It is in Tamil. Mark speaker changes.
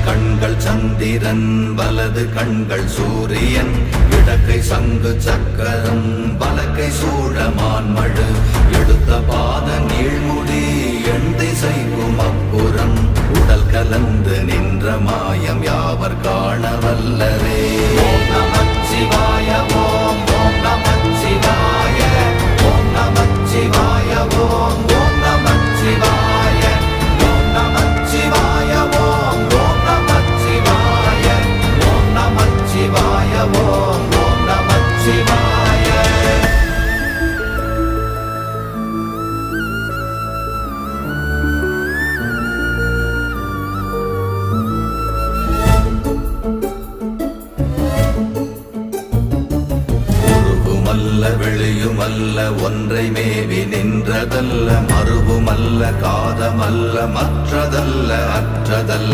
Speaker 1: கண்கள் சந்திரன் வலது கண்கள் சூரியன் இடக்கை சங்கு சக்கரம் வலக்கை சூழமான்மழு எடுத்த பாத நீழ்முடி எண் திசைக்கும் அப்புறம் உடல் கலந்து நின்ற மாயம் யாவர் காண வல்லரே. ஓம் நமச்சிவாய ஓம் ஓம் நமச்சிவாய ஓம் நமச்சிவாய ஓம் ஓம் நமச்சிவாய ஓம் நமச்சிவாய ஓம் ஓம் நமச்சிவாய ஓம் நமச்சிவாய ஓம் ஓம் நமச்சிவாய. வெளியுமல்ல ஒன்றை மேவி நின்றதல்ல மறுவுமல்ல காதமல்ல மற்றதல்ல அற்றதல்ல